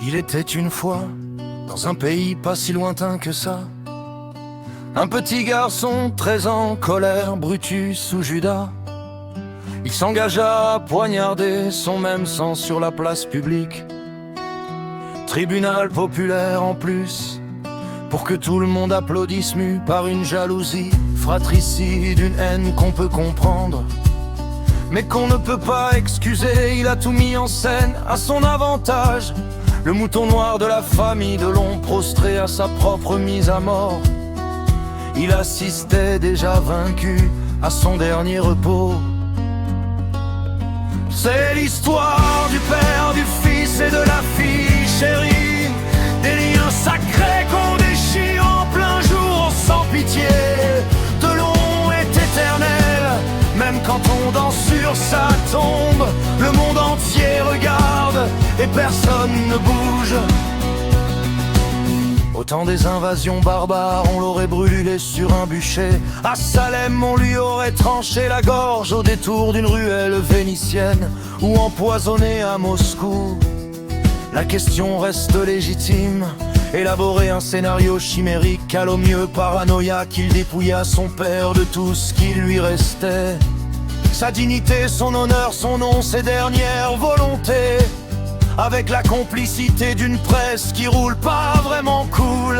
Il était une fois, dans un pays pas si lointain que ça, un petit garçon très en colère, Brutus ou Judas. Il s'engagea à poignarder son même sang sur la place publique. Tribunal populaire en plus, pour que tout le monde applaudisse, mu par une jalousie fratricide, une haine qu'on peut comprendre, mais qu'on ne peut pas excuser. Il a tout mis en scène à son avantage, le mouton noir de la famille de l'ombre prostré à sa propre mise à mort. Il assistait déjà vaincu à son dernier repos. C'est l'histoire du père, du fils et de la fille chérie, des liens sacrés qu'on déchire en plein jour sans pitié. De long est éternel, même quand on danse sur sa tombe. Le monde entier regarde et personne ne bouge. Au temps des invasions barbares, on l'aurait brûlé sur un bûcher. À Salem, on lui aurait tranché la gorge au détour d'une ruelle vénitienne, ou empoisonné à Moscou. La question reste légitime. Élaborer un scénario chimérique, à l'au mieux paranoïaque, il dépouilla son père de tout ce qui lui restait. Sa dignité, son honneur, son nom, ses dernières volontés, avec la complicité d'une presse qui roule pas vraiment cool,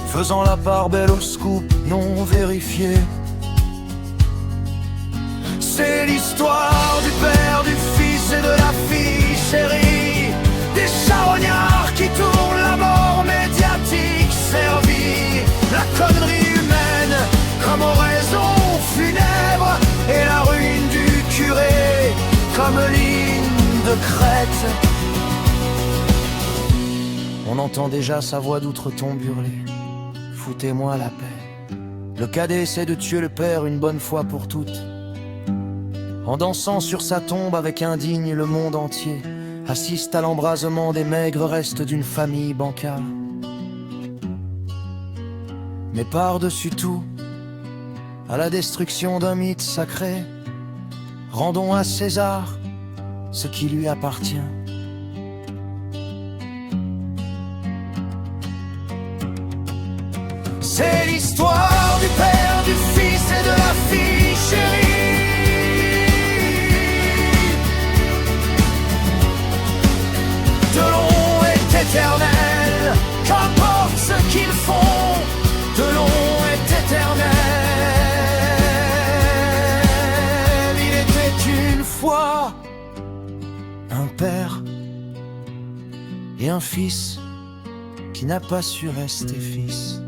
faisant la part belle au scoop non vérifié. C'est l'histoire du père, du fils et de la fille chérie, des charognards qui tournent la mort médiatique servie, la connerie humaine comme oraison funèbre, et la ruine du curé comme ligne de crête. On entend déjà sa voix d'outre-tombe hurler: foutez-moi la paix. Le cadet essaie de tuer le père une bonne fois pour toutes, en dansant sur sa tombe avec indigne. Le monde entier assiste à l'embrasement des maigres restes d'une famille bancale. Mais par-dessus tout, à la destruction d'un mythe sacré, rendons à César ce qui lui appartient. C'est l'histoire du père, du fils et de la fille chérie. De long est éternel, qu'importe ce qu'ils font. De long est éternel. Il était une fois un père et un fils qui n'a pas su rester fils.